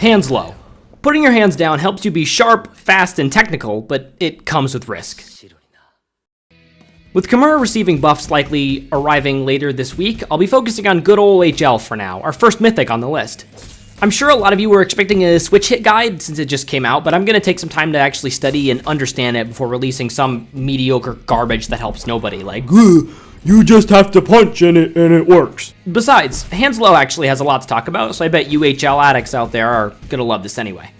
Hands low. Putting your hands down helps you be sharp, fast, and technical, but it comes with risk. With Kimura receiving buffs likely arriving later this week, I'll be focusing on good ol' HL for now, our first mythic on the list. I'm sure a lot of you were expecting a switch hit guide since it just came out, but I'm going to take some time to actually study and understand it before releasing some mediocre garbage that helps nobody, like, you just have to punch and it works. Besides, hands low actually has a lot to talk about, so I bet you HL addicts out there are gonna love this anyway.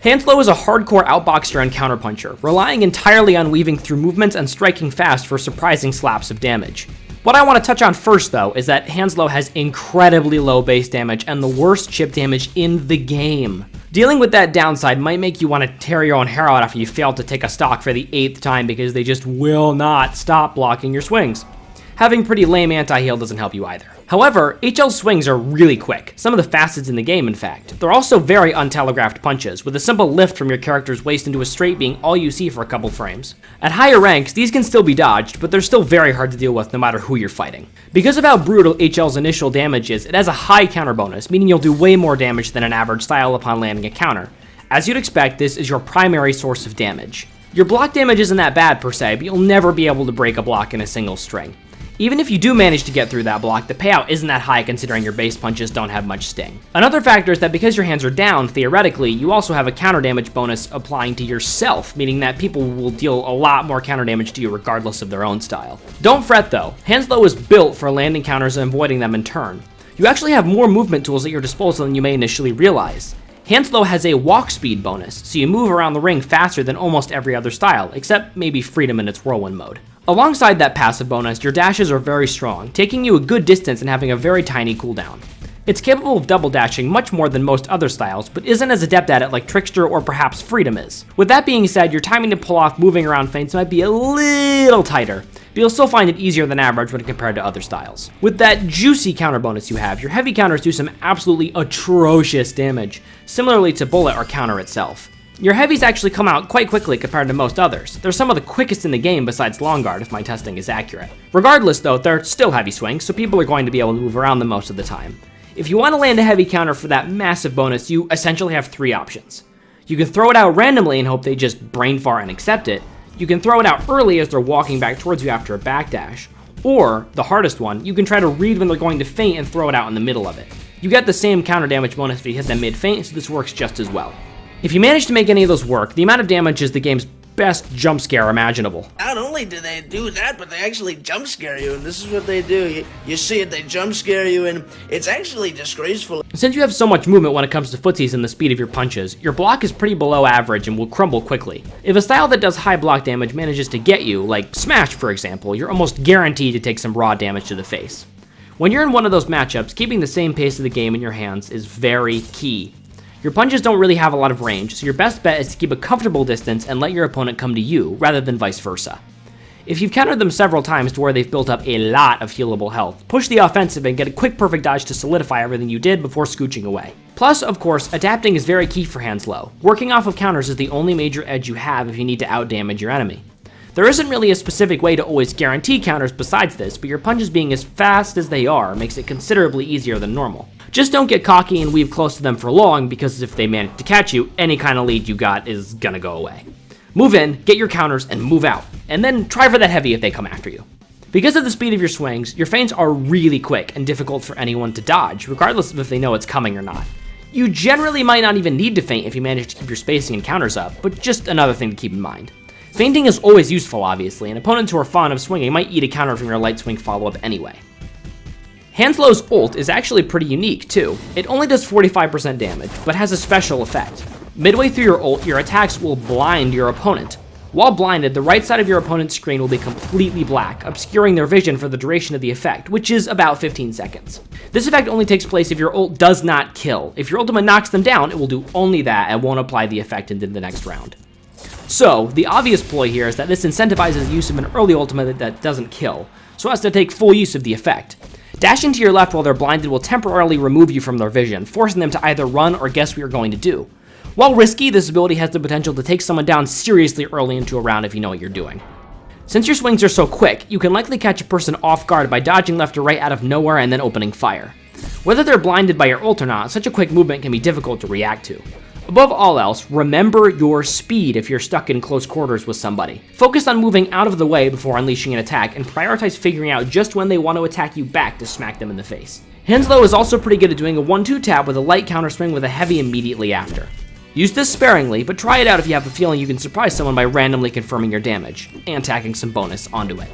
Hands low is a hardcore outboxer and counterpuncher, relying entirely on weaving through movements and striking fast for surprising slaps of damage. What I want to touch on first though is that hands low has incredibly low base damage and the worst chip damage in the game. Dealing with that downside might make you want to tear your own hair out after you fail to take a stock for the 8th time because they just will not stop blocking your swings. Having pretty lame anti-heal doesn't help you either. However, HL swings are really quick, some of the fastest in the game in fact. They're also very untelegraphed punches, with a simple lift from your character's waist into a straight being all you see for a couple frames. At higher ranks, these can still be dodged, but they're still very hard to deal with no matter who you're fighting. Because of how brutal HL's initial damage is, it has a high counter bonus, meaning you'll do way more damage than an average style upon landing a counter. As you'd expect, this is your primary source of damage. Your block damage isn't that bad per se, but you'll never be able to break a block in a single string. Even if you do manage to get through that block, the payout isn't that high considering your base punches don't have much sting. Another factor is that because your hands are down, theoretically, you also have a counter damage bonus applying to yourself, meaning that people will deal a lot more counter damage to you regardless of their own style. Don't fret though, hands low is built for landing counters and avoiding them in turn. You actually have more movement tools at your disposal than you may initially realize. Hands low has a walk speed bonus, so you move around the ring faster than almost every other style, except maybe Freedom in its whirlwind mode. Alongside that passive bonus, your dashes are very strong, taking you a good distance and having a very tiny cooldown. It's capable of double dashing much more than most other styles, but isn't as adept at it like Trickster or perhaps Freedom is. With that being said, your timing to pull off moving around feints might be a little tighter, but you'll still find it easier than average when compared to other styles. With that juicy counter bonus you have, your heavy counters do some absolutely atrocious damage, similarly to bullet or counter itself. Your heavies actually come out quite quickly compared to most others. They're some of the quickest in the game besides long guard if my testing is accurate. Regardless though, they're still heavy swings, so people are going to be able to move around them most of the time. If you want to land a heavy counter for that massive bonus, you essentially have 3 options. You can throw it out randomly and hope they just brain fart and accept it. You can throw it out early as they're walking back towards you after a backdash. Or, the hardest one, you can try to read when they're going to feint and throw it out in the middle of it. You get the same counter damage bonus if you hit them mid-feint, so this works just as well. If you manage to make any of those work, the amount of damage is the game's best jump scare imaginable. Not only do they do that, but they actually jump scare you, and this is what they do. You see it, they jump scare you, and it's actually disgraceful. Since you have so much movement when it comes to footsies and the speed of your punches, your block is pretty below average and will crumble quickly. If a style that does high block damage manages to get you, like Smash for example, you're almost guaranteed to take some raw damage to the face. When you're in one of those matchups, keeping the same pace of the game in your hands is very key. Your punches don't really have a lot of range, so your best bet is to keep a comfortable distance and let your opponent come to you, rather than vice versa. If you've countered them several times to where they've built up a lot of healable health, push the offensive and get a quick perfect dodge to solidify everything you did before scooching away. Plus, of course, adapting is very key for hands low. Working off of counters is the only major edge you have if you need to outdamage your enemy. There isn't really a specific way to always guarantee counters besides this, but your punches being as fast as they are makes it considerably easier than normal. Just don't get cocky and weave close to them for long, because if they manage to catch you, any kind of lead you got is gonna go away. Move in, get your counters, and move out, and then try for that heavy if they come after you. Because of the speed of your swings, your feints are really quick and difficult for anyone to dodge, regardless of if they know it's coming or not. You generally might not even need to feint if you manage to keep your spacing and counters up, but just another thing to keep in mind. Feinting is always useful, obviously, and opponents who are fond of swinging might eat a counter from your light swing follow-up anyway. Hands low's ult is actually pretty unique, too. It only does 45% damage, but has a special effect. Midway through your ult, your attacks will blind your opponent. While blinded, the right side of your opponent's screen will be completely black, obscuring their vision for the duration of the effect, which is about 15 seconds. This effect only takes place if your ult does not kill. If your ultimate knocks them down, it will do only that and won't apply the effect into the next round. So, the obvious ploy here is that this incentivizes the use of an early ultimate that doesn't kill, so as to take full use of the effect. Dashing to your left while they're blinded will temporarily remove you from their vision, forcing them to either run or guess what you're going to do. While risky, this ability has the potential to take someone down seriously early into a round if you know what you're doing. Since your swings are so quick, you can likely catch a person off guard by dodging left or right out of nowhere and then opening fire. Whether they're blinded by your ult or not, such a quick movement can be difficult to react to. Above all else, remember your speed if you're stuck in close quarters with somebody. Focus on moving out of the way before unleashing an attack, and prioritize figuring out just when they want to attack you back to smack them in the face. Henslow is also pretty good at doing a 1-2 tap with a light counter swing with a heavy immediately after. Use this sparingly, but try it out if you have a feeling you can surprise someone by randomly confirming your damage, and tacking some bonus onto it.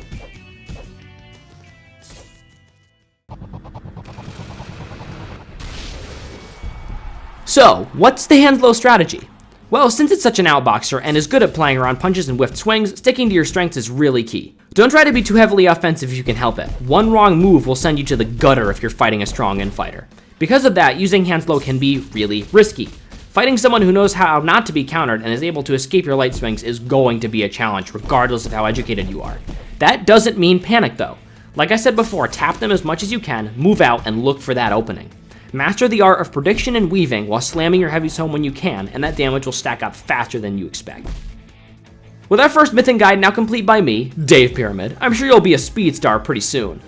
So, what's the Henslow strategy? Well, since it's such an outboxer and is good at playing around punches and whiffed swings, sticking to your strengths is really key. Don't try to be too heavily offensive if you can help it. One wrong move will send you to the gutter if you're fighting a strong infighter. Because of that, using Henslow can be really risky. Fighting someone who knows how not to be countered and is able to escape your light swings is going to be a challenge regardless of how educated you are. That doesn't mean panic though. Like I said before, tap them as much as you can, move out, and look for that opening. Master the art of prediction and weaving while slamming your heavies home when you can, and that damage will stack up faster than you expect. With our first myth and guide now complete by me, Dave Pyramid, I'm sure you'll be a speedstar pretty soon.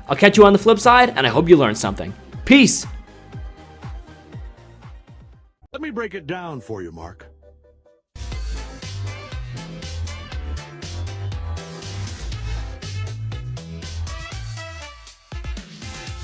I'll catch you on the flip side, and I hope you learned something. Peace! Let me break it down for you, Mark.